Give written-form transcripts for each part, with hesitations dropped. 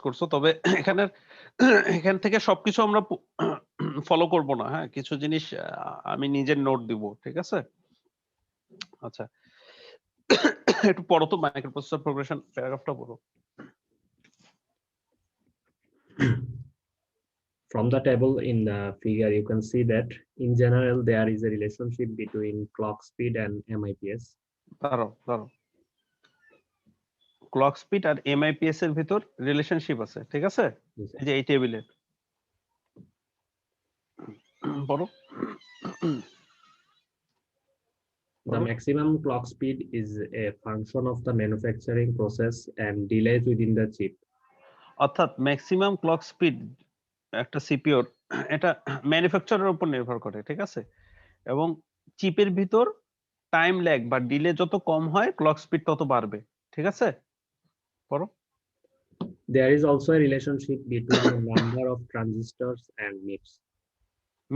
করছো, তবে এখানে এখান থেকে সবকিছু আমরা ফলো করব না। হ্যাঁ, কিছু জিনিস আমি নিজের নোট দিব, ঠিক আছে? আচ্ছা, একটু পড়ো তো, মাইক্রোপ্রসেসর প্রোগ্রেশন প্যারাগ্রাফটা পড়ো। From the table in the figure, you can see that in general there is a relationship between clock speed and MIPS. দাঁড়াও, ক্লক স্পিড আর এমআইপিএস এর ভিতর রিলেশনশিপ আছে, ঠিক আছে? এই যে এই টেবিলে পড়ো। The maximum clock speed is a function of the manufacturing process and delays within the chip. অর্থাৎ ম্যাক্সিমাম ক্লক স্পিড একটা সিপিইউর, এটা ম্যানুফ্যাকচারের উপর নির্ভর করে, ঠিক আছে? এবং চিপের ভিতর টাইম ল্যাগ বা ডিলে যত কম হয় ক্লক স্পিড তত বাড়বে, ঠিক আছে? পড়ো। There is also a relationship between the number of transistors and MIPS.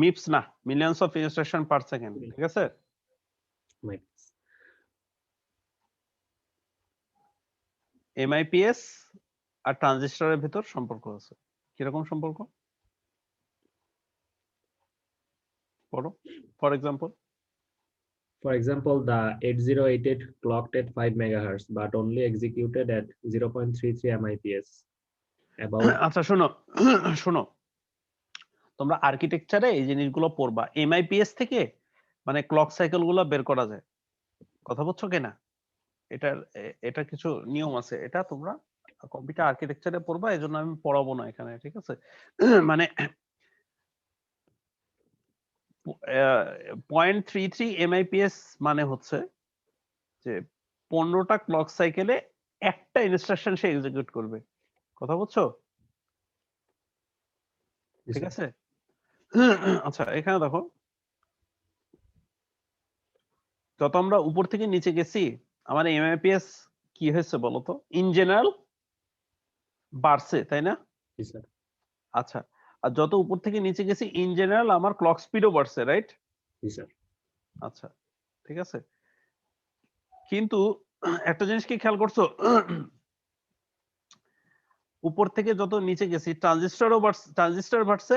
মিপস না, millions of instruction per second, ঠিক আছে? MIPS. এমআইপিএস আর ট্রানজিস্টরের ভিতর সম্পর্ক আছে। কিরকম সম্পর্ক? পড়ো। For example, the 8088 clocked at 5 megahertz but only executed at 0.33 MIPS. আচ্ছা শোনো, তোমরা আর্কিটেকচারে এই জিনিসগুলো পড়বা। এমআইপিএস থেকে মানে ক্লক সাইকেল গুলো বের করা যায়, কথা বুঝছো কিনা? এটা কিছু নিয়ম আছে, এটা তোমরা কম্পিউটার আর্কিটেকচারে পড়বা, এই জন্য আমি পড়াবো না এখানে, ঠিক আছে? মানে 0.33 এমআইপিএস মানে হচ্ছে যে 15টা ক্লক সাইকেলে একটা ইনস্ট্রাকশন সে এক্সিকিউট করবে, কথা বুঝছো? ঠিক আছে? আচ্ছা, এখানে দেখো, যত আমরা উপর থেকে নিচে গেছি আমার এমআইপিএস কি হয়েছে বলতো? ইন জেনারেল বাড়ছে, তাই না? আচ্ছা, আর যত উপর থেকে নিচে গেছি ইন জেনারেল আমার ক্লক স্পিডও বাড়ছে, রাইট? আচ্ছা, ঠিক আছে। কিন্তু একটা জিনিস কি খেয়াল করছো? উপর থেকে যত নিচে গেছি ট্রানজিস্টর বাড়ছে,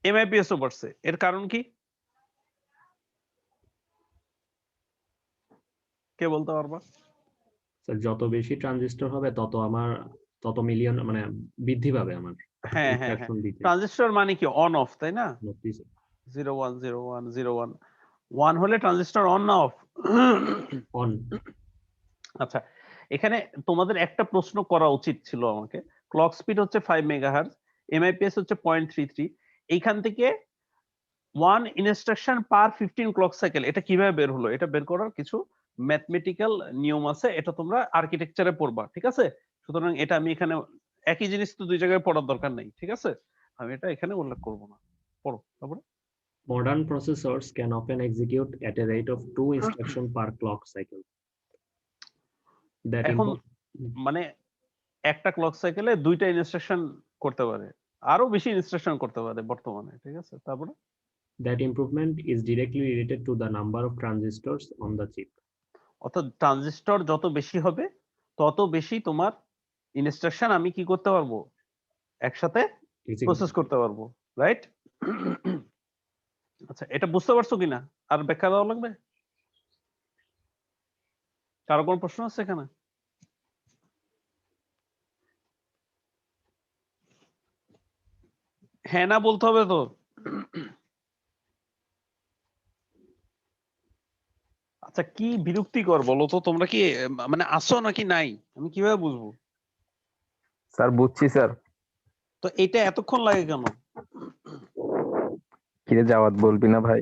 এমআইপিএসও বাড়ছে। এর কারণ কি? কে বলতে পারবা? যত বেশি ট্রানজিস্টর হবে তত মিলিয়ন মানে বৃদ্ধি পাবে আমার। হ্যাঁ, ট্রানজিস্টর মানে কি? অন অফ, তাই না? 01 01 01 1 হলে ট্রানজিস্টর অন না অফ? অন। আচ্ছা, এখানে তোমাদের একটা প্রশ্ন করা উচিত ছিল আমাকে। ক্লক স্পিড হচ্ছে 5 মেগাহার্টজ, এমআইপিএস হচ্ছে 0.33। এইখান থেকে 1 ইনস্ট্রাকশন পার 15 ক্লক সাইকেল, এটা কিভাবে বের হলো? এটা বের করার কিছু ম্যাথমেটিক্যাল নিয়ম আছে, এটা তোমরা আর্কিটেকচারে পড়বা, ঠিক আছে? সুতরাং এটা আমি এখানে একই জিনিস তো দুই জায়গায় পড়ার দরকার নেই, ঠিক আছে? আমি এটা এখানে উল্লেখ করব না। পড়ো তারপরে। Modern processors can often execute at a rate of 2 instructions per clock cycle. এখন মানে একটা ক্লক সাইকেলে 2টা ইনস্ট্রাকশন করতে পারে, আরো বেশি ইনস্ট্রাকশন করতে পারে বর্তমানে, ঠিক আছে? তারপরে that improvement is directly related to the number of transistors on the chip. অর্থাৎ ট্রানজিস্টর যত বেশি হবে তত বেশি তোমার ইনস্ট্রাকশন আমি কি করতে পারবো? একসাথে প্রসেস করতে পারবো, রাইট? আচ্ছা, এটা বুঝতে পারছো কিনা? আর ব্যাখ্যা দেওয়া লাগবে? কারো কোনো প্রশ্ন আছে এখানে? হ্যাঁ না বলতে হবে তো। আচ্ছা, কি বিরক্তিকর বলো তো, তোমরা কি মানে আসো নাকি নাই? আমি কিভাবে বুঝবো? স্যার বুঝছি স্যার। তো এটা এতক্ষণ লাগে কেন? কিরে জাওয়াত বলবি না ভাই?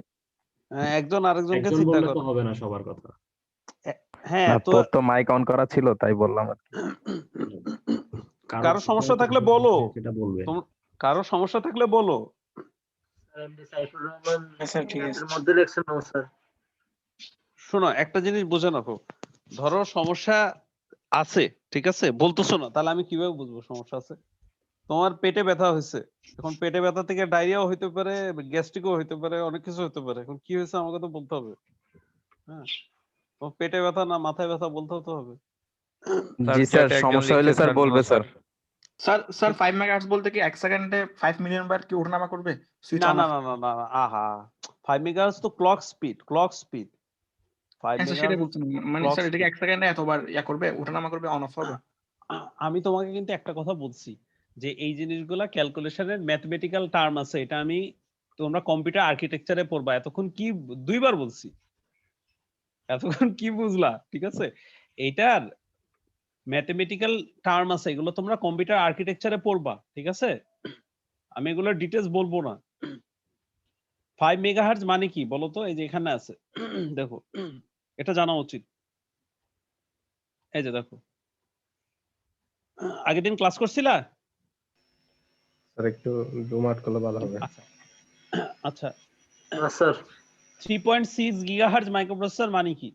একজন আরেকজনকে একজন চিন্তা বললে তো করো। হবে না সবার কথা। হ্যাঁ, তো তোর তো মাইক অন করা ছিল তাই বললাম আর কি। কারো সমস্যা থাকলে বলো, সেটা বলবে। কারো সমস্যা থাকলে বলো। শোনো, একটা জিনিস বুঝে রাখো, ধরো সমস্যা আছে, ঠিক আছে, বলতেছো না, তাহলে আমি কিভাবে বুঝবো সমস্যা আছে? তোমার পেটে ব্যথা হয়েছে, এখন পেটে ব্যথা থেকে ডায়রিয়াও হইতে পারে, গ্যাস্ট্রিকও হইতে পারে, অনেক কিছু হইতে পারে। এখন কি হয়েছে আমাকে তো বলতে হবে। হ্যাঁ, তোমার পেটে ব্যথা না মাথায় ব্যথা বলতে তো হবে। জি স্যার, সমস্যা হলে স্যার বলবে স্যার। স্যার 5 মেগাহার্টজ বলতে কি 1 সেকেন্ডে 5 মিলিয়ন বার কি ওঠানামা করবে সুইচ না অন না অফ? না না না না, আহা 5 মেগাহার্টজ তো ক্লক স্পিড 5 হ্যাঁ স্যার সেটাই মেগাহার্টজ বলছেন, মানে ক্লক স্যার এটা কি স্পিড। 1 সেকেন্ডে এতবার করবে ওঠানামা করবে অন অফ হবে? আমি তোমাকে কিন্তু একটা কথা বলছি যে এই জিনিসগুলা ক্যালকুলেশনের ম্যাথমেটিক্যাল টার্ম আছে, এটা আমি তোমরা কম্পিউটার আর্কিটেকচারে পড়বা। এতক্ষণ কি দুইবার বলছি, এতক্ষণ কি বুঝলা? ঠিক আছে, এইটার ম্যাথমেটিক্যাল টার্ম আছে, এগুলো তোমরা কম্পিউটার আর্কিটেকচারে পড়বা। ঠিক আছে, আমি এগুলোর ডিটেলস বলবো না। 5 মেগাহার্টজ মানে কি বলো তো? এই যে এখানে আছে দেখো, এটা জানা উচিত। এই যে দেখো, আগের দিন ক্লাস করছিলা? স্যার একটু জুম আউট করলে ভালো হবে। আচ্ছা আচ্ছা, স্যার 3.6 গিগাহার্টজ মাইক্রোপ্রসেসর মানে কি?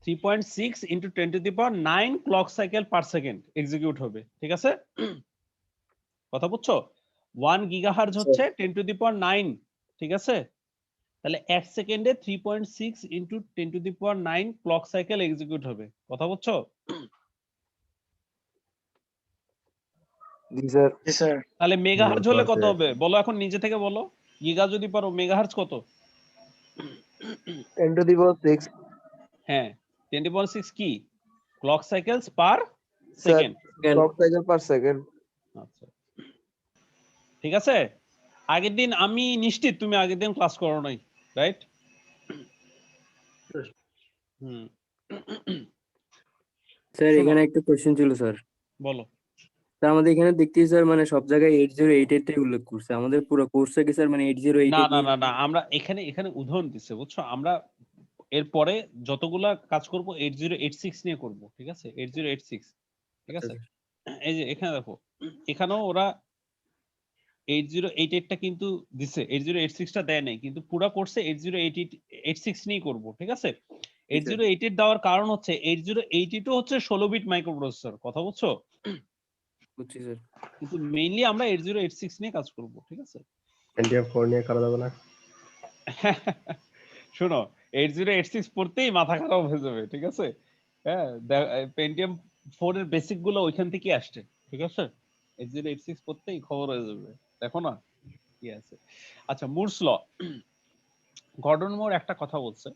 3.6 into 10 to the power 9 clock cycle per second execute হবে। ঠিক আছে, কথা বুঝছো? 1 গিগাহার্টজ হচ্ছে 10 to the power 9। ঠিক আছে, তাহলে 1 সেকেন্ডে 3.6 into 10 to the power 9 clock cycle execute হবে। কথা বুঝছো? জি স্যার। জি স্যার। তাহলে মেগাহার্টজ হলে কত আছে। হবে বলো, এখন নিজে থেকে বলো। গিগা যদি পারো, মেগাহার্টজ কত? 10 to the power 6 হ্যাঁ, 10 to the power 6 কি? Clock cycles per sir, second. clock cycle per second। আচ্ছা, ঠিক আছে। আগের দিন আমি নিশ্চিত তুমি আগের দিন ক্লাস করো নাই, রাইট? হুম, স্যার শোনো, এখানে একটা কোশ্চেন ছিল স্যার। বলো। স্যার আমাদের এখানে দেখতেছি স্যার মানে সব জায়গায় 8088 টাই উল্লেখ করছে, আমাদের পুরো কোর্সে কি স্যার মানে 8088 না না না না, আমরা এখানে এখানে উদাহরণ দিচ্ছে, বুঝছো? আমরা এরপরে যতগুলা কাজ করব 8086 নিয়ে করব। ঠিক আছে, 8086। ঠিক আছে, এই যে এখানে দেখো, এখানেও ওরা 8088 টা কিন্তু দিছে, 8086 টা দেয় নাই, কিন্তু পুরো কোর্সে 8086 নিয়ে করব। ঠিক আছে, 8088 দেওয়ার কারণ হচ্ছে 8082 হচ্ছে 16 বিট মাইক্রোপ্রসেসর। কথা বুঝছো? বুঝছি স্যার। কিন্তু মেইনলি আমরা 8086 নিয়ে কাজ করব। ঠিক আছে, Pentium 4 নিয়ে করা যাবে না? শোনো, 8086 পড়তেই মাথা খারাপ হয়ে যাবে। ঠিক আছে, হ্যাঁ, পেন্টিয়াম 4 এর বেসিক গুলো ওইখান থেকে আসছে। ঠিক আছে, 8086 পড়তেই খবর হয়ে যাবে। দেখো না কি আছে। আচ্ছা, মুরস ল, গর্ডন মোর একটা কথা বলছে,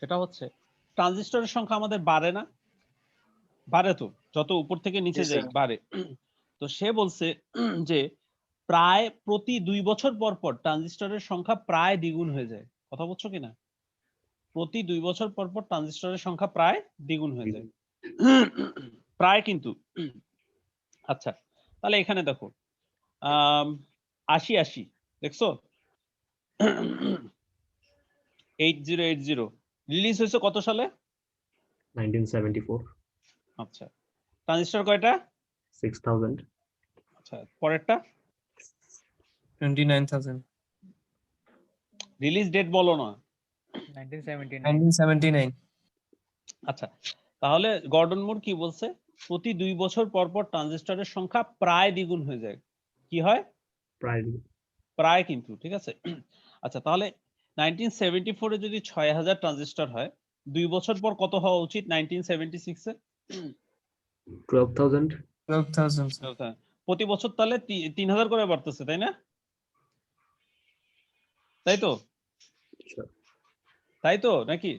সেটা হচ্ছে ট্রানজিস্টরের সংখ্যা আমাদের বাড়ে না? বাড়ে তো, যত উপর থেকে নিচে জি যাই স্যার। বাড়ে। তো সে বলছে যে প্রায় প্রতি 2 বছর পর পর ট্রানজিস্টরের সংখ্যা প্রায় দ্বিগুণ হয়ে যায়। কথা বুঝছো কিনা? প্রতি 2 বছর পর পর ট্রানজিস্টরের সংখ্যা প্রায় দ্বিগুণ হয়ে যায়। প্রায় কিন্তু। আচ্ছা, তাহলে এখানে দেখো 8080 দেখছো? 8080 রিলিজ হয়েছে কত সালে? 1974, আচ্ছা, ট্রানজিস্টর কয়টা? 6000, আচ্ছা, পরেরটা 29,000 রিলিজ ডেট বলো না। 1979 আচ্ছা, তাহলে গর্ডন মুর কি বলছে? প্রতি 2 বছর পর পর ট্রানজিস্টরের সংখ্যা প্রায় দ্বিগুণ হয়ে যায়। কি হয়? প্রায় প্রায় কিন্তু। ঠিক আছে, আচ্ছা, তাহলে 1974 এ যদি 6000 ট্রানজিস্টর হয়, 2 বছর পর কত হওয়া উচিত 1976 এ? 12,000, 12,000 sir. আচ্ছা, প্রতি বছর তাহলে 3000 করে বাড়তেছে, তাই না? তাই তো, Sure. তাই তো নাকি?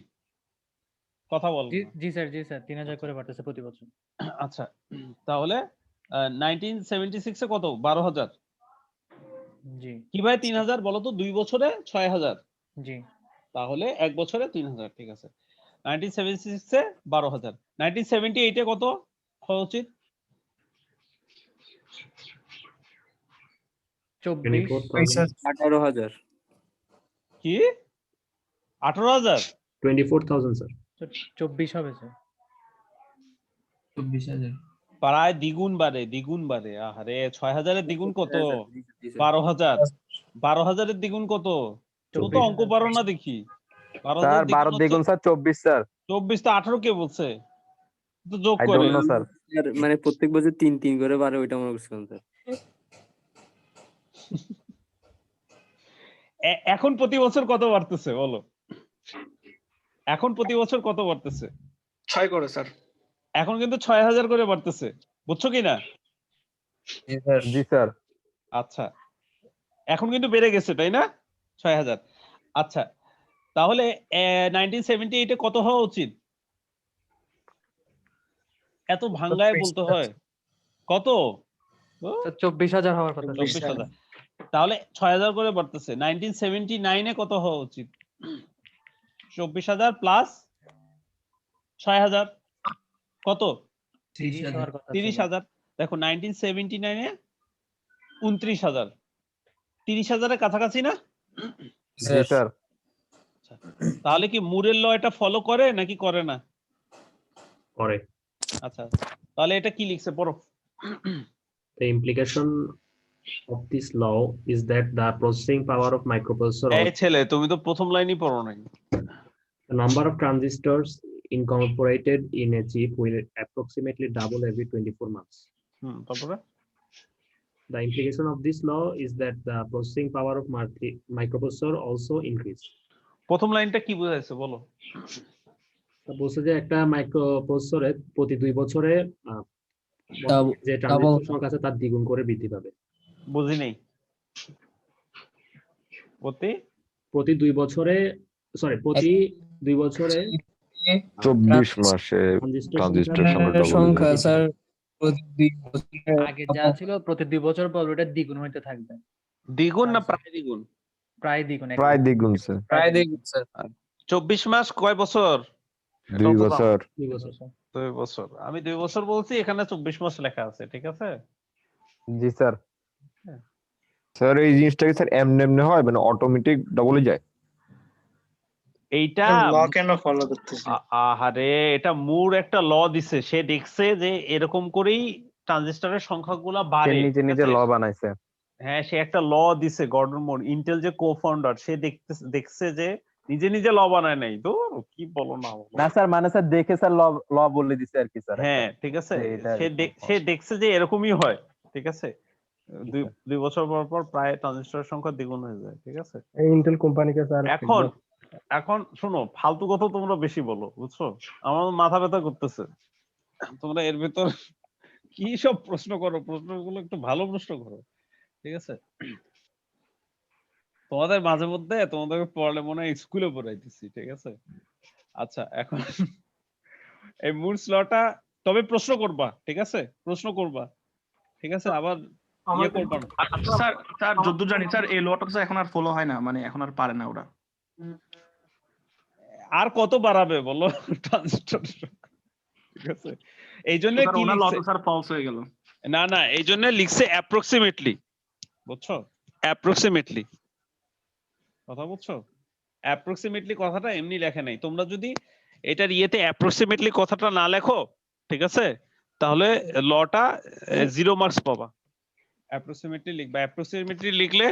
কথা বল না। জি স্যার 3000 করে বাড়তেছে প্রতি বছর। আচ্ছা, তাহলে 1976 এ কত? 12000। জি কিভাবে 3000 বলো তো? 2 বছরে 6000, জি তাহলে 1 বছরে 3000। ঠিক আছে, 1976 এ 12000। 1978 এ কত হওয়া উচিত? 24 24,000, 18,000 কি 18000? 24,000 sir. 24 হবে স্যার। 24,000 প্রায় দ্বিগুণ বাড়ে, দ্বিগুণ বাড়ে। আহারে, 6000 এর দ্বিগুণ কত? জি স্যার। 12000। 12000 এর দ্বিগুণ কত? তো তো অঙ্ক পারো না দেখি। 12000 স্যার এর 12 দ্বিগুণ দ্বিগুণ হচ্ছে স্যার 24 স্যার। 24, তো 18 কে বলছে? তো যোগ আই করে। Don't know sir. স্যার মানে প্রত্যেক বছর 3 করে বাড়ে, ওইটা মনে করছিলাম স্যার। এখন প্রতি বছর কত বাড়তেছে বলো? এখন প্রতি বছর কত বাড়তেছে? 6 করে স্যার। এখন কিন্তু 6000 করে বাড়তেছে, বুঝছো কি না? জি স্যার। আচ্ছা, এখন কিন্তু বেড়ে গেছে তাই না? 6000। আচ্ছা, তাহলে 1978 এ কত হওয়া উচিত? এত ভাঙ্গায় বলতে হয় কত? ও, 24,000 হওয়ার কথা। 24,000। তাহলে 6000 করে বাড়তেছে। 1979 এ কত হওয়া উচিত? 24,000 প্লাস 6000 কত? 30 হওয়ার কথা ছিল। 30,000। দেখো 1979 এ 29,000, 30,000 এর কাছাকাছি না? জি স্যার। তাহলে কি মুরের ল এটা ফলো করে নাকি করে না? করে। আচ্ছা, তাহলে এটা কি লিখছে পড়ো। The implication of this law is that the processing power of microprocessor, এই ছেলে, তুমি তো প্রথম লাইনই পড়ো নাই। the number of transistors incorporated in a chip will approximately double every 24 months. তারপরে The implication of this law is that the processing power of microprocessor also increase. প্রথম লাইনটা কি বোঝাইছে বলো। বলছে যে একটা মাইক্রোপ্রসেসরে প্রতি 2 বছরে যে ট্রানজিস্টর সংখ্যা আছে তার দ্বিগুণ করে বৃদ্ধি পাবে। বুঝি নেই। প্রতি 2 বছরে, সরি, প্রতি 2 বছরে 24 মাসে ট্রানজিস্টর সংখ্যা স্যার প্রতি 2 বছরে আগে যা ছিল প্রতি 2 বছর পর ওটা দ্বিগুণ হইতে থাকবে। দ্বিগুণ না প্রায় দ্বিগুণ? প্রায় দ্বিগুণ। প্রায় দ্বিগুণ স্যার। প্রায় দ্বিগুণ স্যার। 24 মাস কয় বছর? 2 বছর। 2 বছর। আমি 2 বছর বলছি, এখানে 24 মাস লেখা আছে, ঠিক আছে? জি স্যার। স্যার এই জিনিসটা কি স্যার এমনি হয়, মানে অটোমেটিক ডবলে যায়? এইটা ল কেন ফলো করতেছে? আহারে, এটা মুর একটা ল দিছে, সে দেখছে যে এরকম করেই ট্রানজিস্টরের সংখ্যাগুলো বাড়ে। নিজে নিজে ল বানাইছে। হ্যাঁ, সে একটা ল দিছে, গর্ডন মুর, ইন্টেল যে কো-ফাউন্ডার, সে দেখছে যে নিজে নিজে ল বানায় নাই। তো কি বলো না বলো। না স্যার, মানে স্যার দেখে স্যার ল বলে দিছে আর কি স্যার। হ্যাঁ, ঠিক আছে, সে দেখছে যে এরকমই হয়, ঠিক আছে? 2 বছর পর পর প্রায় ট্রানজিস্টরের সংখ্যা দ্বিগুণ হয়ে যায়, ঠিক আছে? এই ইন্টেল কোম্পানিকে স্যার এখন শোনো, ফালতু কথা তোমরা বেশি বলো, বুঝছো? আমার মাথা ব্যথা করতেছে। তোমরা এর ভেতর কি সব প্রশ্ন করো, প্রশ্নগুলো একটু ভালো প্রশ্ন করো, ঠিক আছে? তোমাদের মাঝে মধ্যে তোমাদেরকে পড়ালে মনে হয় স্কুলে পড়াইতেছি, ঠিক আছে? আচ্ছা, এখন এই মূল স্লটা, তবে প্রশ্ন করবা, ঠিক আছে? প্রশ্ন করবা, ঠিক আছে? আবার ইয়ে করবা না। স্যার যতদূর জানি স্যার এই লটা তো এখন আর ফলো হয় না, মানে এখন আর পারে না ওরা। আর কত বাড়াবে বলো ট্রানজিস্টর, ঠিক আছে? এই জন্য কি ওনার ল লিখছে? তো স্যার ফলস হয়ে গেল। না, এই জন্য লিখছে অ্যাপ্রক্সিমেটলি, বুঝছো? অ্যাপ্রক্সিমেটলি, কথা বুঝছো? অ্যাপ্রক্সিমেটলি কথাটা এমনি লেখে নাই। তোমরা যদি এটার ইয়েতে অ্যাপ্রক্সিমেটলি কথাটা না লেখো, ঠিক আছে, তাহলে লটা 0 মার্কস পাবা। অ্যাপ্রক্সিমেটলি লিখবা, অ্যাপ্রক্সিমেটলি লিখলে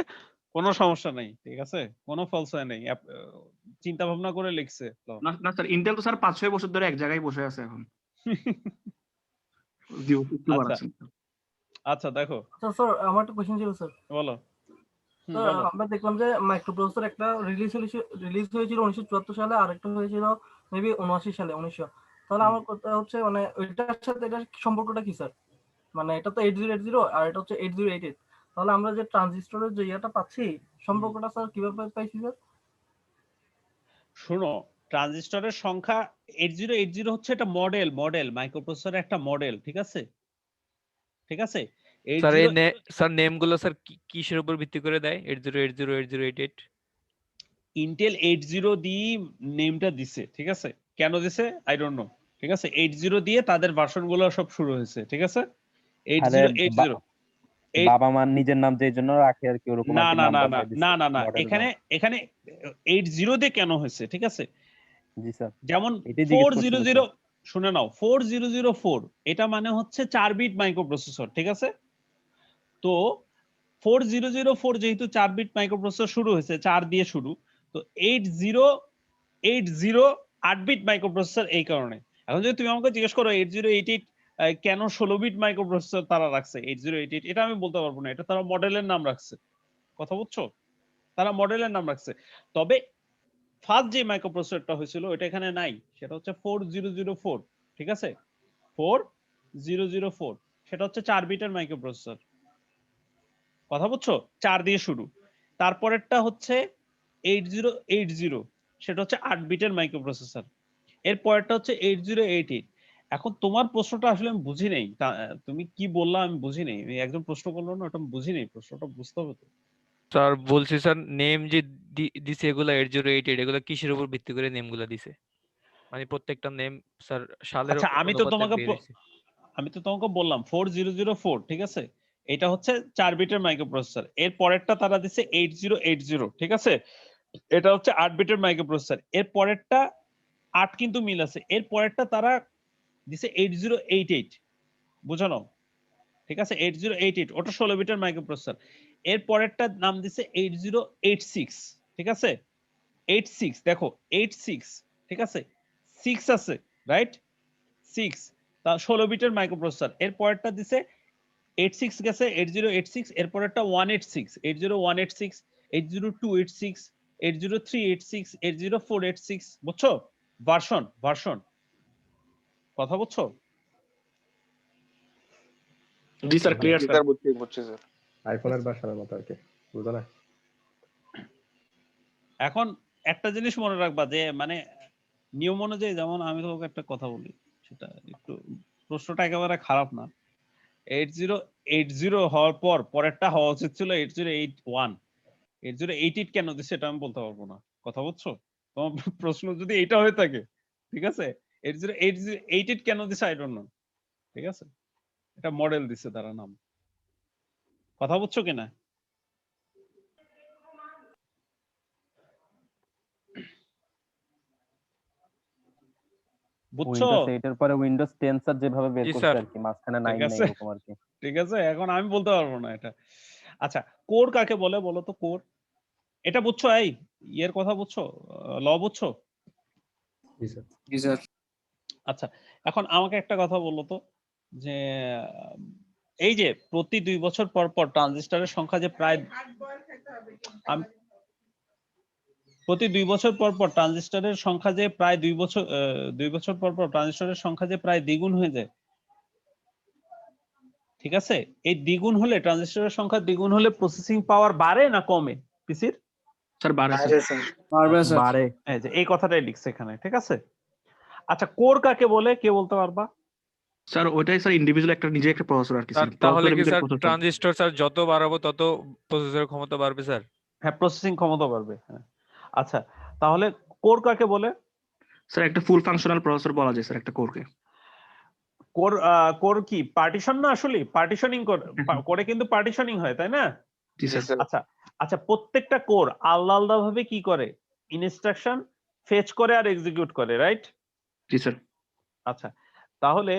কোনো সমস্যা নাই, ঠিক আছে? কোনো ফলস হয় নাই, চিন্তা ভাবনা করে লিখছে। না স্যার, ইন্টেল তো স্যার 5-6 বছর ধরে এক জায়গায় বসে আছে এখন। আচ্ছা, দেখো স্যার আমার একটা কোশ্চেন ছিল স্যার। বলো। আমরা দেখলাম যে মাইক্রোপ্রসেসর একটা রিলিজ হয়েছিল 1974 সালে, আর একটা হয়েছিল মেবি 79 সালে 1900। তাহলে আমার কথা হচ্ছে মানে ওইটার সাথে এটার সম্পর্কটা কি স্যার? মানে এটা তো 8080 আর এটা হচ্ছে 8088। তাহলে আমরা যে ট্রানজিস্টরের যে ইয়াটা পাচ্ছি, সম্পর্কটা স্যার কিভাবে পাইছি স্যার? শোনো, ট্রানজিস্টরের সংখ্যা 8080 হচ্ছে এটা মডেল মাইক্রোপ্রসেসরের একটা মডেল, ঠিক আছে? ঠিক আছে? স্যার এই স্যার নেম গুলো স্যার কিসের উপর ভিত্তি করে দেয়? 8080 8088 ইন্টেল 80 দিয়ে নেমটা দিছে, ঠিক আছে? কেন দিছে আই ডোন্ট নো, ঠিক আছে? 80 দিয়ে তাদের ভার্সন গুলো সব শুরু হয়েছে, ঠিক আছে? 8080 বাবা মার নিজের নাম যেই জন্য রাখে আর কি, ওরকম আর কি না, এখানে 80 দিয়ে কেন হয়েছে, ঠিক আছে? জি স্যার। যেমন 400, শুনে নাও, 4004 এটা মানে হচ্ছে 4 বিট মাইক্রোপ্রসেসর, ঠিক আছে? তো 4004 যেহেতু 4 বিট মাইক্রোপ্রসেসর শুরু হয়েছে, 4 দিয়ে শুরু, তো 8080 8 বিট মাইক্রোপ্রসেসর এই কারণে। এখন যদি তুমি আমাকে জিজ্ঞেস করো 8088 কেন 16 বিট মাইক্রোপ্রসেসর তারা রাখছে 8088, এটা আমি বলতে পারবো না, এটা তারা মডেলের নাম রাখছে, কথা বুঝছো? তারা মডেলের নাম রাখছে। তবে ফার্স্ট যে মাইক্রোপ্রসেসরটা হয়েছিল ওটা এখানে নাই, সেটা হচ্ছে 4004, ঠিক আছে? 4004 সেটা হচ্ছে 4 বিটের মাইক্রোপ্রসেসর। কথা বুঝছো? 4 দিয়ে শুরু। তারপরেরটা হচ্ছে 8080 সেটা হচ্ছে 8 বিটের মাইক্রোপ্রসেসর। এর পরেরটা হচ্ছে 8088। এখন তোমার প্রশ্নটা আসলে আমি বুঝি নাই, তুমি কি বললা আমি বুঝি নাই। একজন প্রশ্ন করলো না, ওটা আমি বুঝি নাই, প্রশ্নটা বুঝতে হবে তো। স্যার বলছি স্যার নেম যে দিছে এগুলা 8088 এগুলা কিসের উপর ভিত্তি করে নেম গুলা দিছে? মানে প্রত্যেকটা নেম স্যার সালের আচ্ছা আমি তো অনুপাতে বের হইছে। বললাম 4004, ঠিক আছে, এটা হচ্ছে 4 বিটের মাইক্রোপ্রসেসর। এর পরেরটা তারা দিছে 8080, ঠিক আছে, এটা হচ্ছে 8 বিটের মাইক্রোপ্রসেসর। এর পরেরটা 8 কিন্তু মিল আছে। এর পরেরটা তারা দিছে 8088, বুঝানো, ঠিক আছে, 8088 ওটা 16 বিটের মাইক্রোপ্রসেসর। এর পরেরটা নাম দিছে 8086, ঠিক আছে, 86, দেখো 86, ঠিক আছে, 6 আছে, রাইট, 6, তা 16 বিটের মাইক্রোপ্রসেসর। এর পরেরটা দিছে 86 গেছে 8086, এর পরেরটা 186, 80186, 80286, 80386, 80486, বুঝছো? ভার্সন কথা বুঝছো? জি স্যার, ক্লিয়ার স্যার। বুঝছি স্যার, আইফোনের ভার্সনের মতো আর কি, বুঝো না? এখন একটা জিনিস মনে রাখবা যে মানে নিয়ম অনুযায়ী, যেমন আমি তোমাকে একটা কথা বলি, সেটা একটু, প্রশ্নটা একেবারে খারাপ না। 8080 হওয়ার পর পরেরটা হওয়া উচিত ছিল 8081। 8088 কেন দিচ্ছে এটা আমি বলতে পারবো না, কথা বুঝছো? তোমার প্রশ্ন যদি এটা হয়ে থাকে, ঠিক আছে, 8088 কেন দিচ্ছে আই ডোন্ট নো, ঠিক আছে, এটা মডেল দিছে তারা নাম, কথা বুঝছো কিনা? বুঝছো? উইন্ডোজ 8 এর পরে উইন্ডোজ 10 স্যার যেভাবে বের জি করছে স্যার। আর কি, মাঝখানে ঠিক 9 নাই আছে, এরকম আর কি। ঠিক আছে, এখন আমি বলতে পারবো না এটা। আচ্ছা, কোর কাকে বলে বলো তো? কোর এটা বুঝছো? এই ইয়ের কথা বুঝছো? ল বুঝছো? জি স্যার। জি স্যার। আচ্ছা, এখন আমাকে একটা কথা বলো তো, যে এই যে প্রতি 2 বছর পর পর ট্রানজিস্টরের সংখ্যা যে প্রায় প্রতি 2 বছর পর পর ট্রানজিস্টরের সংখ্যা যে প্রায় 2 বছর পর পর ট্রানজিস্টরের সংখ্যা যে প্রায় দ্বিগুণ হয়ে যায়, ঠিক আছে, এই দ্বিগুণ হলে, ট্রানজিস্টরের সংখ্যা দ্বিগুণ হলে প্রসেসিং পাওয়ার বাড়ে না কমে পিসির? স্যার বাড়ে স্যার। পারবে স্যার। বাড়ে। এই যে এই কথাটাই লিখছে এখানে, ঠিক আছে। আচ্ছা, কোর কাকে বলে কে বলতে পারবা? স্যার ওইটাই স্যার ইন্ডিভিজুয়াল একটা নিজে একটা প্রসেসর আর কি স্যার স্যার। তাহলে প্রসেসরের কি ভিতরে স্যার প্রসেসর। ট্রানজিস্টর স্যার যত বাড়াবো তত প্রসেসরের ক্ষমতা বাড়বে স্যার? হ্যাঁ, প্রসেসিং ক্ষমতা বাড়বে, হ্যাঁ। আচ্ছা, তাহলে কোর কাকে বলে? স্যার একটা ফুল ফাংশনাল প্রসেসর বলা যায় স্যার একটা কোরকে। কোর কি পার্টিশন না? আসলে পার্টিশনিং করে কিন্তু পার্টিশনিং হয়, তাই না? জি স্যার। আচ্ছা আচ্ছা, প্রত্যেকটা কোর আলাদা আলাদা ভাবে কি করে? ইনস্ট্রাকশন ফেচ করে আর এক্সিকিউট করে, রাইট? জি স্যার। আচ্ছা, তাহলে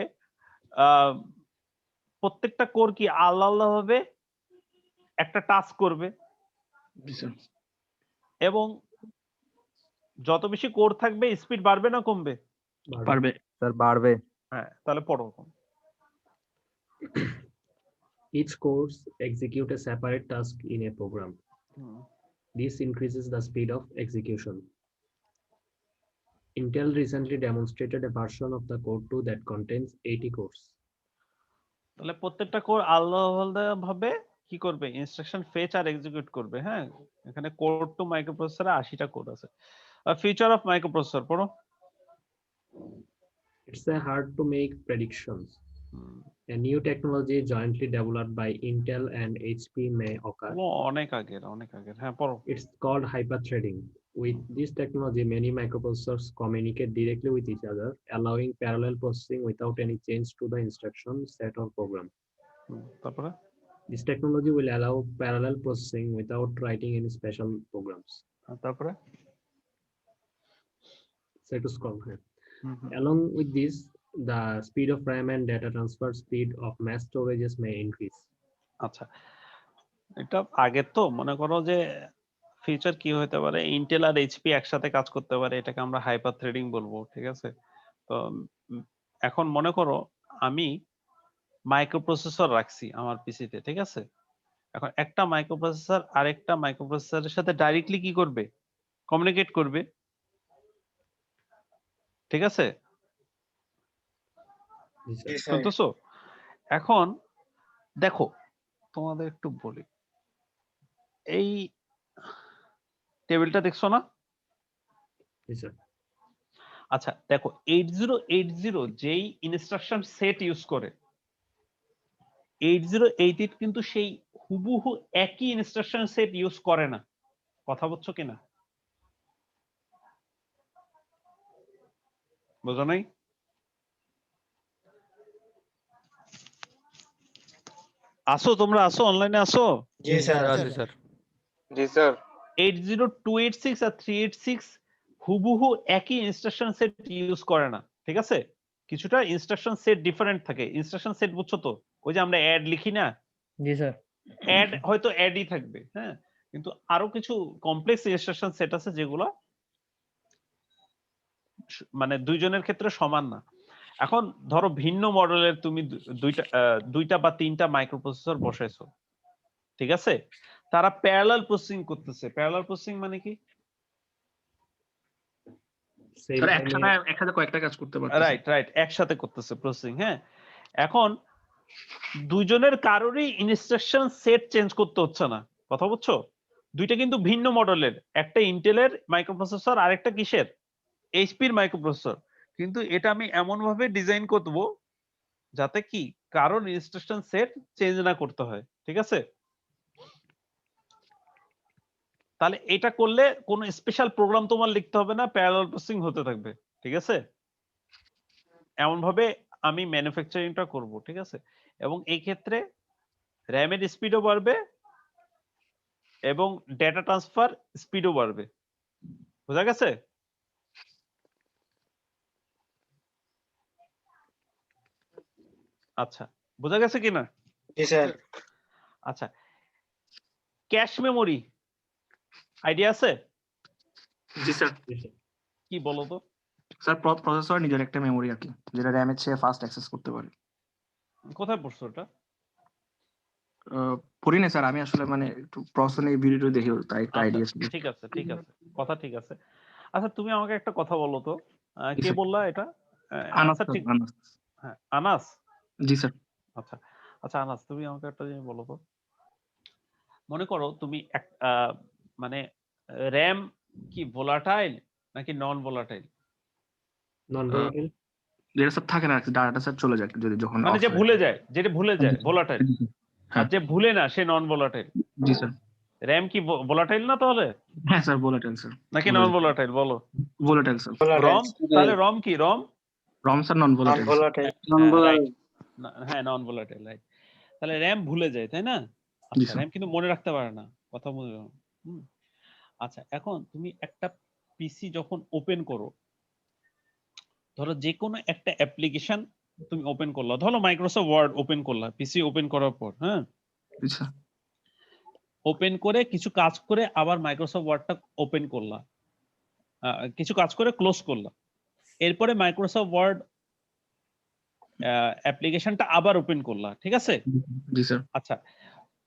প্রত্যেকটা কোর কি আলাদা আলাদা ভাবে একটা টাস্ক করবে, জি স্যার। এবং যত বেশি কোর থাকবে স্পিড বাড়বে না কমবে? পারবে। স্যার বাড়বে। হ্যাঁ, তাহলে পড়ো। Each course execute a separate task in a program. This increases the speed of execution. Intel recently demonstrated a version of the Core 2 that contains 80 cores. তাহলে প্রত্যেকটা কোর আলাদা আলাদা ভাবে কি করবে? ইনস্ট্রাকশন ফেচ আর এক্সিকিউট করবে। হ্যাঁ, এখানে কোর টু মাইক্রোপ্রসেসরে 80টা কোর আছে। ফিচার অফ মাইক্রোপ্রসেসর পড়ো। It's hard to make predictions. A new technology jointly developed by Intel and HP may occur. অনেক আগের। হ্যাঁ, পড়ো। It's called hyperthreading. With this technology, many microprocessors communicate directly with each other, allowing parallel processing without any change to the instruction set or program. তারপরে This technology will allow parallel processing without writing any special programs. তারপরে So to scroll here. Along with this, the speed of RAM and data transfer speed of mass storages may increase. আচ্ছা, এটা আগে তো মনে করো যে feature কি হতে পারে, ইন্টেল আর এইচপি একসাথে কাজ করতে পারে, এটাকে আমরা হাইপার থ্রেডিং বলবো, ঠিক আছে। তো এখন মনে করো আমি মাইক্রোপ্রসেসর রাখছি আমার পিসিতে, ঠিক আছে। এখন একটা মাইক্রোপ্রসেসর আরেকটা মাইক্রোপ্রসেসরের সাথে ডাইরেক্টলি কি করবে? কমিউনিকেট করবে, ঠিক আছে। জি স্যার। শুনতেছো? এখন দেখো তোমাদের একটু বলি, এই টেবিলটা দেখছো না? জি স্যার। আচ্ছা দেখো 8080 যেই ইনস্ট্রাকশন সেট ইউজ করে 8088 কিন্তু সেই হুবহু একই ইনস্ট্রাকশন সেট ইউজ করে না। কথা বুঝছো কিনা? বুঝো নাই? আসো তোমরা আসো, অনলাইনে আসো। জি স্যার আছে স্যার। জি স্যার। 80286 আর 386 হুবহু একই ইনস্ট্রাকশন সেট ইউজ করে না, ঠিক আছে? কিছুটা ইনস্ট্রাকশন সেট ডিফারেন্ট থাকে। ইনস্ট্রাকশন সেট বুঝছো তো? ওই যে আমরা অ্যাড লিখি না, জি স্যার। অ্যাড হয়তো অ্যাডই থাকবে, হ্যাঁ, কিন্তু আরো কিছু কমপ্লেক্স ইনস্ট্রাকশন সেট আছে যেগুলো মানে দুইজনের ক্ষেত্রে সমান না। এখন ধরো ভিন্ন মডেলের তুমি দুইটা বা তিনটা মাইক্রোপ্রসেসর বসাইছো, ঠিক আছে? তারা প্যারালাল প্রসেসিং করতেছে। প্যারালাল প্রসেসিং মানে কি? স্যার একসাথে কয়েকটা কাজ করতে পারতেছে। রাইট একসাথে করতেছে প্রসেসিং। হ্যাঁ, এখন দুইজনের কারোরই ইনস্ট্রাকশন সেট চেঞ্জ করতে হচ্ছে না। কথা বুঝছো? দুইটা কিন্তু ভিন্ন মডেলের, একটা ইন্টেলের মাইক্রোপ্রসেসর আর একটা কিসের, এইচপির মাইক্রোপ্রসেসর। কিন্তু এটা আমি এমন ভাবে ডিজাইন করব যাতে কি কারোর ইনস্ট্রাকশন সেট চেঞ্জ না করতে হয়, ঠিক আছে? তাহলে এটা করলে কোন স্পেশাল প্রোগ্রাম তোমার লিখতে হবে না, প্যারালাল প্রসেসিং হতে থাকবে, ঠিক আছে? এমন ভাবে আমি ম্যানুফ্যাকচারিংটা করব, ঠিক আছে? এবং এই ক্ষেত্রে র‍্যামের স্পিডও বাড়বে এবং ডেটা ট্রান্সফার স্পিডও বাড়বে। বোঝা গেছে? আচ্ছা, বোঝা গেছে কিনা? জি স্যার। আচ্ছা, ক্যাশ মেমোরি আইডিয়া আছে? জি স্যার। কি বলো তো? স্যার প্রসেসর নিজের একটা মেমোরি আর কি, যেটা র‍্যামের চেয়ে ফাস্ট অ্যাক্সেস করতে পারে। কোথায় পড়ছো ওটা? পড়ি না স্যার, আমি আসলে মানে একটু প্রসেসর নিয়ে ভিডিও দেখি, তাই একটা আচ্ছা, আইডিয়া ছিল। ঠিক আছে কথা ঠিক আছে। আচ্ছা তুমি আমাকে একটা কথা বলো তো, জি কে স্যার। বললা এটা? আনাস আচ্ছা স্যার, ঠিক, আনাস। হ্যাঁ আনাস। জি স্যার। আচ্ছা আচ্ছা আনাস, তুমি আমাকে একটা জিনিস বলো তো। মনে করো তুমি মানে র‍্যাম কি ভোলাটাইল নাকি নন ভোলাটাইল? Non volatile. যেটা স্যার থাকে না, ডাটা স্যার চলে যায় যদি যখন মানে অফ যে হয়। ভুলে যায়, যেটা ভুলে যায় ভোলাটাইল, আর হ্যাঁ। যে ভুলে না সে নন ভোলাটাইল। জি স্যার। র‍্যাম কি ভোলাটাইল না তাহলে, হ্যাঁ স্যার, ভোলাটাইল স্যার। নাকি নন ভোলাটাইল বলো? Volatile sir. রম, তাহলে রম কি? ROM ROM sir non volatile. Right, হ্যাঁ নন ভোলাটাইল, রাইট। তাহলে র‍্যাম ভুলে যায়, তাই না? জি আচ্ছা, স্যার। র‍্যাম কিন্তু মনে রাখতে পারে না, কথা বুঝে। আচ্ছা, এখন তুমি একটা পিসি যখন ওপেন করো, ধরো যে কোনো একটা অ্যাপ্লিকেশন তুমি ওপেন করলা, ধরো মাইক্রোসফট ওয়ার্ড ওপেন করলা পিসি ওপেন করার পর, হ্যাঁ, জি স্যার। ওপেন করে কিছু কাজ করে আবার মাইক্রোসফট ওয়ার্ডটা ওপেন করলা, কিছু কাজ করে ক্লোজ করলা, এরপরে মাইক্রোসফট ওয়ার্ড অ্যাপ্লিকেশনটা আবার ওপেন করলা, ঠিক আছে? জি স্যার। আচ্ছা,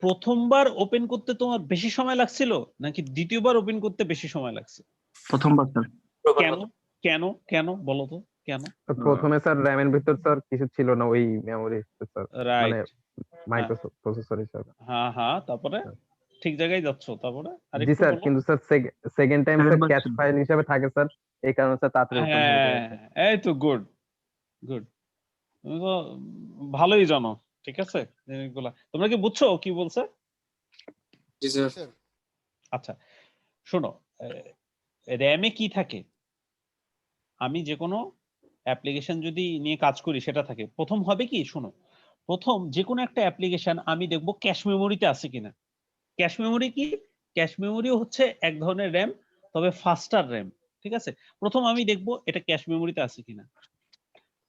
প্রথমবার ওপেন করতে তোমার বেশি সময় লাগছিল নাকি দ্বিতীয়বার ওপেন করতে বেশি সময় লাগছে? প্রথমবার স্যার। কেন কেন কেন বলো তো কেন? প্রথমে স্যার র‍্যামের ভিতর স্যার কিছু ছিল না, ওই মেমোরি স্যার, মানে রাইট, মাইক্রোসফট প্রসেসর হিসাবে। হ্যাঁ তারপরে ঠিক জায়গায় যাচ্ছ, তারপরে জি আরেকটু স্যার, বলো। কিন্তু sir second time sir cash file হিসাবে থাকে স্যার, এই কারণে স্যার তাড়াতাড়ি ওপেন হয়ে যায়। হ্যাঁ, এই তো গুড গুড, তুমি তো ভালোই জানো, ঠিক আছে জিনিসগুলা। তোমরা কি বুঝছো কি বলছে? জি স্যার। আচ্ছা শোনো, র‍্যামে কি থাকে, আমি যে কোনো অ্যাপ্লিকেশন যদি নিয়ে কাজ করি সেটা থাকে, প্রথম হবে কি, শোনো, প্রথম যে কোনো একটা অ্যাপ্লিকেশন আমি দেখবো ক্যাশ মেমোরিতে আছে কিনা। ক্যাশ মেমোরি কি? ক্যাশ মেমোরিও হচ্ছে এক ধরনের র‍্যাম, তবে ফাস্টার র‍্যাম, ঠিক আছে? প্রথম আমি দেখবো এটা ক্যাশ মেমোরিতে আছে কিনা।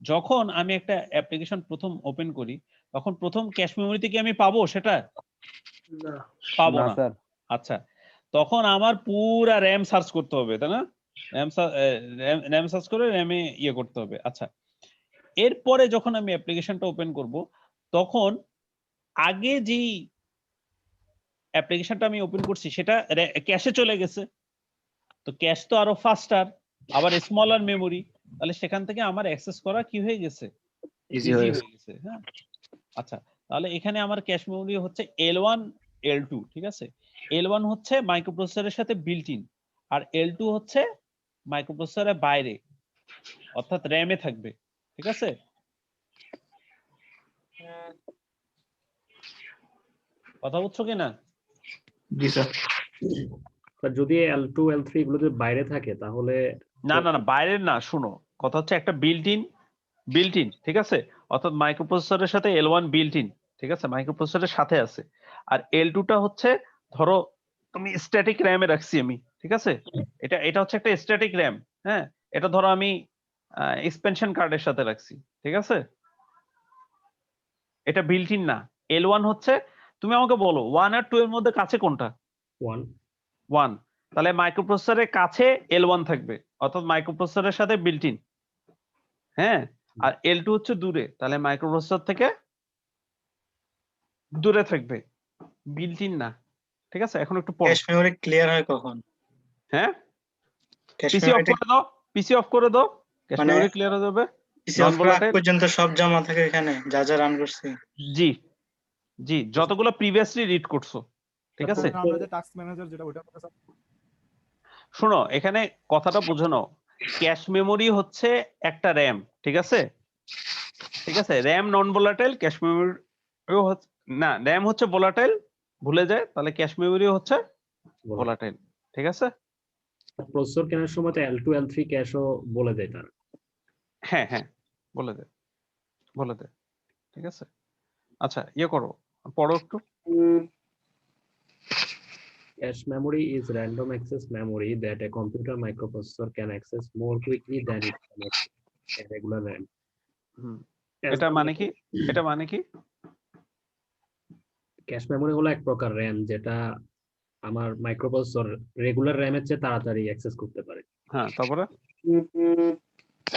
যখন আমি একটা অ্যাপ্লিকেশন প্রথম ওপেন করি, তখন প্রথম ক্যাশ মেমোরিতে কি আমি পাবো সেটা? পাবো না। স্যার। আচ্ছা, তখন আমার পুরা র‍্যাম সার্চ করতে হবে, তাই না? র‍্যাম সার্চ করে র‍্যামে ইয়ে করতে হবে। আচ্ছা, এরপরে যখন আমি অ্যাপ্লিকেশনটা ওপেন করব, তখন আগে যেই অ্যাপ্লিকেশনটা আমি ওপেন করছি সেটা ক্যাশে চলে গেছে, তো ক্যাশ তো আরো ফাস্টার, আবার স্মলার মেমোরি, তাহলে সেখান থেকে আমার অ্যাক্সেস করা কি হয়ে গেছে, ইজি ইজি হয়ে হয়ে গেছে। হ্যাঁ, আচ্ছা তাহলে এখানে আমার ক্যাশ মেমোরি হচ্ছে L1 L2, ঠিক আছে। L1 হচ্ছে মাইক্রোপ্রসেসরের সাথে বিল্ট ইন, আর L2 হচ্ছে মাইক্রোপ্রসেসরের বাইরে, অর্থাৎ র্যামে থাকবে, ঠিক আছে। কথা বুঝছো কিনা? জি স্যার। তা যদি L2 L3 এগুলো যদি বাইরে থাকে তাহলে না না না, বাইরের না, শুনো, কথা হচ্ছে একটা বিল্ট ইন, ঠিক আছে, অর্থাৎ মাইক্রোপ্রসেসরের সাথে L1 বিল্ট ইন, ঠিক আছে, মাইক্রোপ্রসেসরের সাথে আছে। আর L2 টা হচ্ছে, ধরো তুমি স্ট্যাটিক র্যামে রাখছি আমি, ঠিক আছে, এটা হচ্ছে একটা স্ট্যাটিক র্যাম। হ্যাঁ, এটা ধরো আমি এক্সপেনশন কার্ডের সাথে রাখছি, ঠিক আছে, এটা বিল্ট ইন না। L1 হচ্ছে, তুমি আমাকে বলো 1 আর 2 এর মধ্যে কাছে কোনটা? 1 তাহলে মাইক্রোপ্রসেসরের কাছে L1 থাকবে, অর্থাৎ মাইক্রোপ্রসেসরের সাথে বিল্ট ইন। হ্যাঁ, আর L2 হচ্ছে দূরে, তাহলে মাইক্রোপ্রসেসর থেকে দূরে থাকবে, বিল্ট ইন না, ঠিক আছে। এখন একটু পড়ো। ক্যাশ মেমরি ক্লিয়ার হয় কখন? হ্যাঁ, ক্যাশ পিসি অফ মেমরিটা করে দাও, পিসি অফ করে দাও, ক্যাশ মানে মেমরি ক্লিয়ার হয়ে যাবে। পিসি নন অফ করার আগ ভোলাটাইল, পর্যন্ত সব জমা থাকে এখানে যা যা রান করছি। জি জি, যতগুলো প্রিভিয়াসলি রিড করছো, ঠিক আছে। আমরা যে টাস্ক ম্যানেজার যেটা ওটা কথা শোনো, এখানে কথাটা বুঝে নাও, ক্যাশ মেমোরি হচ্ছে একটা র্যাম, ঠিক আছে, ঠিক আছে, RAM non volatile, cache memory না, র্যাম হচ্ছে ভোলাটাইল, ভুলে যায়, তাহলে ক্যাশ মেমোরি হচ্ছে ভোলাটাইল, ঠিক আছে। প্রসেসর কেনার সময় তো L2 L3 ক্যাশও বলে দেয় তারা। হ্যাঁ হ্যাঁ, বলে দে, ঠিক আছে। আচ্ছা, ইয়ে করো, পড়ো একটু। Cache memory is random access memory that a computer microprocessor can access more quickly than it can access a regular RAM. এটা মানে কি? এটা মানে কি? ক্যাশ মেমোরি হলো এক প্রকার র্যাম যেটা আমার মাইক্রোপ্রসেসর রেগুলার র্যামের চেয়ে তাড়াতাড়ি অ্যাক্সেস করতে পারে। হ্যাঁ, তারপরে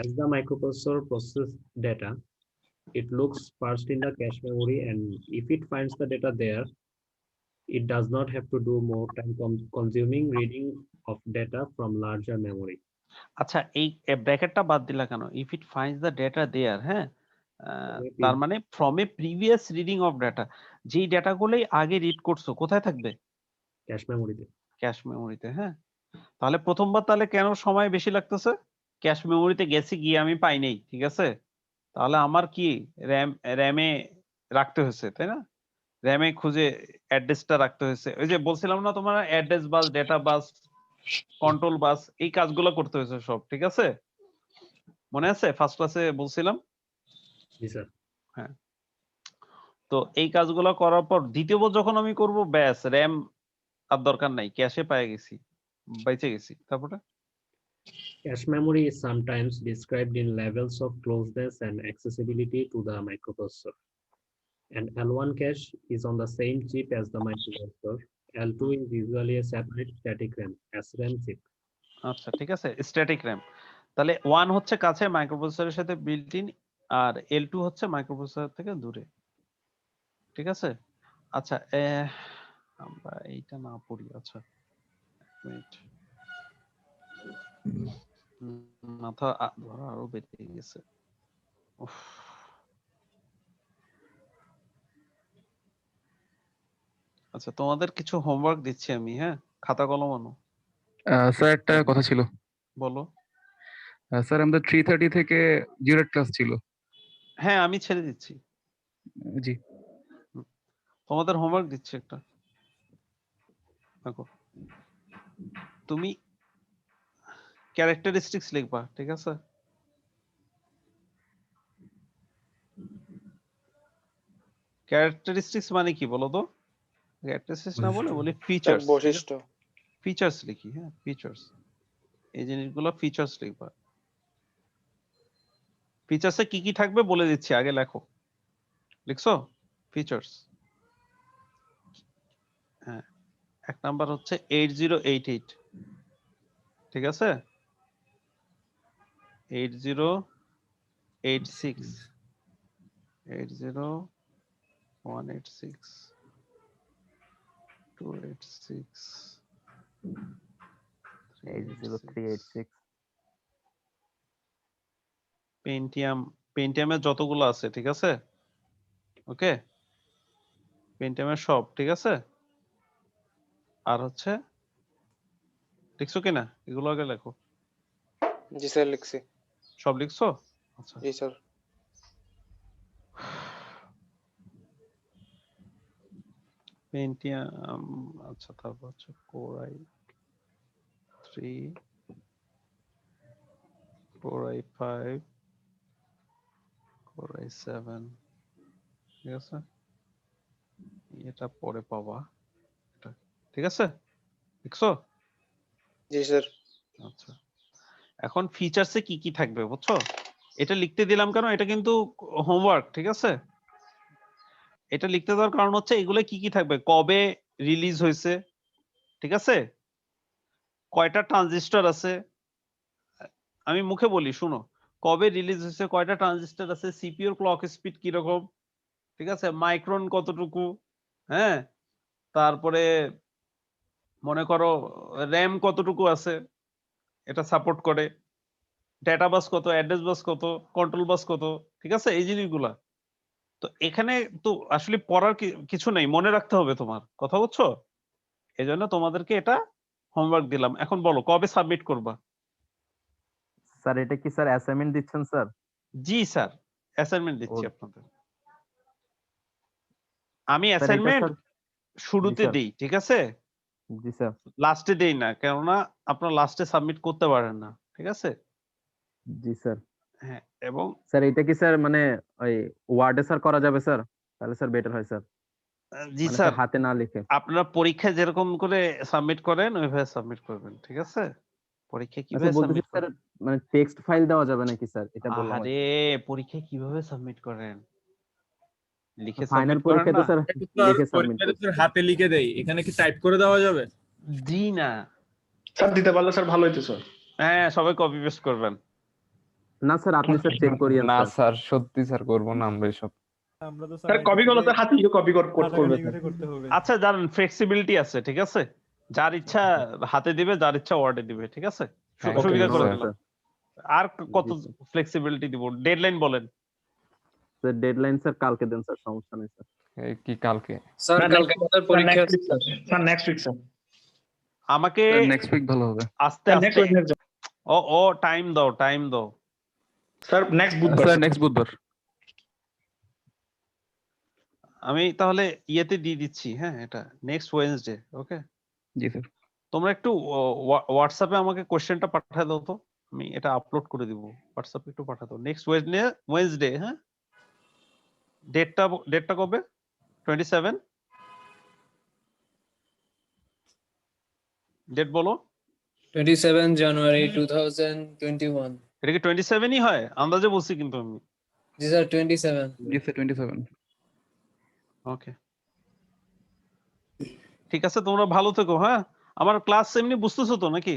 as the microprocessor processes data, it looks first in the cache memory, and if it finds the data there, it does not have to do more time consuming reading of data from larger memory. আচ্ছা, এই ব্র্যাকেটটা বাদ দিলা কেন? If it finds the data there, হ্যাঁ, তার মানে from a previous reading of data, যেই ডেটাগুলোই আগে রিড করছো কোথায় থাকবে? ক্যাশ মেমোরিতে। ক্যাশ মেমোরিতে। হ্যাঁ, তাহলে প্রথমবার তাহলে কেন সময় বেশি লাগতেছে? ক্যাশ মেমোরিতে গেছি, গিয়ে আমি পাই নাই, ঠিক আছে, তাহলে আমার কি র্যামে রাখতে হয়েছে, তাই না? র্যামে খুঁজে অ্যাড্রেসটা রাখতে হয়েছে। ওই যে বলছিলাম না তোমার, অ্যাড্রেস বাস, ডেটা বাস, কন্ট্রোল বাস, এই কাজগুলো করতে হয়েছে সব, ঠিক আছে, মনে আছে ফার্স্ট ক্লাসে বলছিলাম? জি স্যার। হ্যাঁ, তো এই কাজগুলো করার পর দ্বিতীয়বার যখন আমি করব, ব্যাস র্যাম আর দরকার নাই, ক্যাশে পেয়ে গেছি, বেঁচে গেছি। তারপরে Cache memory is sometimes described in levels of closeness and accessibility to the microprocessor. And L1 cache is on the same chip as the microprocessor. L2 is usually a separate static RAM, SRAM chip. আচ্ছা, ঠিক আছে, static RAM. তাহলে 1 হচ্ছে কাছে মাইক্রোপ্রসেসরের সাথে built in, R L2 হচ্ছে microprocessor থেকে দূরে, ঠিক আছে। আচ্ছা, আমরা এইটা না পড়ি। আচ্ছা, মিনিট, মাথা ধরা আরো বেড়ে গেছে। উফ, আচ্ছা, তোমাদের কিছু হোমওয়ার্ক দিচ্ছি আমি, হ্যাঁ, খাতা কলম আনো। স্যার একটা কথা ছিল। বলো। স্যার আমাদের 3:30 থেকে জিরো ক্লাস ছিল। হ্যাঁ, আমি ছেড়ে দিচ্ছি। জি। তোমাদের হোমওয়ার্ক দিচ্ছি একটা, দেখো, তুমি ক্যারেক্টারিস্টিক্স লিখবা, ঠিক আছে। ক্যারেক্টারিস্টিক্স মানে কি বলো তো? ক্যারেক্টারিস্টিক্স না বলে বলি ফিচার্স, বৈশিষ্ট্য। ফিচার্স লিখি, হ্যাঁ, ফিচার্স, এই জিনিসগুলো ফিচার্স লিখবা। ফিচার্সে কি কি থাকবে বলে দিচ্ছি, আগে লেখো। লিখছো? ফিচার্স, হ্যাঁ, এক নাম্বার হচ্ছে 8088, ঠিক আছে, 8086, 80186, 286, 80386, Pentium পেন্টিয়ামের যতগুলো আছে, ঠিক আছে? ওকে, পেন্টিয়ামের সব, ঠিক আছে? আর হচ্ছে লিখছো কিনা এগুলো আগে লেখো। জি স্যার লিখছি। সব লিখছো? আচ্ছা, জি স্যার। পেন্টিয়াম, আচ্ছা, তারপর হচ্ছে Core i3, Core i5, Core i7, ঠিক আছে? এটা পরে পাবা, এটা ঠিক আছে? লিখছো? জি স্যার। আচ্ছা, এখন ফিচারসে কি কি থাকবে বুঝছো? এটা লিখতে দিলাম কেন, এটা কিন্তু হোমওয়ার্ক, ঠিক আছে? এটা লিখতে দেওয়ার কারণ হচ্ছে এগুলো কি কি থাকবে, কবে রিলিজ হয়েছে, ঠিক আছে? কয়টা ট্রানজিস্টর আছে, আমি মুখে বলি শুনো, কবে রিলিজ হয়েছে, কয়টা ট্রানজিস্টর আছে, সিপিইউর ক্লক স্পিড কি রকম, ঠিক আছে? মাইক্রন কতটুকু, হ্যাঁ? তারপরে মনে করো র‍্যাম কতটুকু আছে, এটা সাপোর্ট করে, ডেটা বাস কত, অ্যাড্রেস বাস কত, কন্ট্রোল বাস কত, ঠিক আছে? এই জিনিসগুলা তো এখানে তো আসলে পড়ার কিছু নেই, মনে রাখতে হবে তোমার, কথা বুঝছো? এজন্য তোমাদেরকে এটা হোমওয়ার্ক দিলাম। এখন বলো কবে সাবমিট করবা? স্যার এটা কি স্যার অ্যাসাইনমেন্ট দিচ্ছেন স্যার? জি স্যার, অ্যাসাইনমেন্ট দিচ্ছি আপনাদের। আমি স্যার এটা অ্যাসাইনমেন্ট স্যার শুরুতে স্যার। দেই, ঠিক আছে? জি স্যার। লাস্টে দেই না, কেননা আপনারা লাস্টে সাবমিট করতে পারেন না, ঠিক আছে? জি স্যার। হ্যাঁ, এবং স্যার এটা কি স্যার মানে ওই ওয়ার্ডে স্যার করা যাবে স্যার? তাহলে স্যার বেটার হয় স্যার। জি মানে স্যার, স্যার হাতে না লিখে। আপনারা পরীক্ষায় যেরকম করে সাবমিট করেন ওইভাবে সাবমিট করবেন, ঠিক আছে? পরীক্ষায় আচ্ছা কিভাবে বলতেছি সাবমিট স্যার করেন? মানে টেক্সট ফাইল দেওয়া যাবে নাকি স্যার? এটা বললাম আর আরে কি। পরীক্ষায় কিভাবে সাবমিট করেন? লিখে ফাইনাল সাবমিট করেন পরীক্ষায় তো না? স্যার লিখে সাবমিট পরীক্ষাতে করছি। স্যার হাতে লিখে দেই, এখানে কি টাইপ করে দেওয়া যাবে? জি না। স্যার দিতে পারলে স্যার ভালো হইতো স্যার। হ্যাঁ, সবাই কপি পেস্ট করবেন। না স্যার আপনি স্যার চেক করিয়েন না স্যার। স্যার, সত্যি স্যার করবো না আমরা এসব। আমরা তো স্যার কপি করলে স্যার হাতে লিখে কপি করবে কাটাকাটি স্যার। করে করতে হবে। আচ্ছা, জানেন ফ্লেক্সিবিলিটি আছে, ঠিক আছে? যার ইচ্ছা হাতে দিবে, যার ইচ্ছা ওয়ার্ডে দিবে, ঠিক আছে? Thank সুবিধা you, করে sir. দিলাম। আর কত ফ্লেক্সিবিলিটি দিব? ডেডলাইন বলেন। স্যার ডেডলাইন স্যার কালকে দেন স্যার, সমস্যা নেই স্যার। এই কি কালকে? স্যার কালকে আমাদের পরীক্ষা আছে sir. Sir next week sir. আমাকে নেক্সট উইক ভালো হবে। আস্তে নেক্সট আস্তে উইক ও টাইম দাও, টাইম দাও। স্যার নেক্সট বুধবার। স্যার নেক্সট বুধবার। আমি তাহলে ইয়েতে দিয়ে দিচ্ছি, হ্যাঁ, এটা নেক্সট ওয়েডনেসডে, ওকে? জি স্যার। তোমরা একটু হোয়াটসঅ্যাপে আমাকে কোশ্চেনটা পাঠিয়ে দাও তো, আমি এটা আপলোড করে দিব। হোয়াটসঅ্যাপে একটু পাঠিয়ে দাও। নেক্সট ওয়েডনেসডে, হ্যাঁ? ডেটটা কবে? 27? ডেট বলো। 27 জানুয়ারি 2021। এটা কি 27ই হয়? আন্দাজে বলছি কিন্তু আমি। জি স্যার 27। জি স্যার 27। ওকে, ঠিক আছে, তোমরা ভালো থেকো, হ্যাঁ? আমার ক্লাস এমনি বুঝতেছো তো নাকি?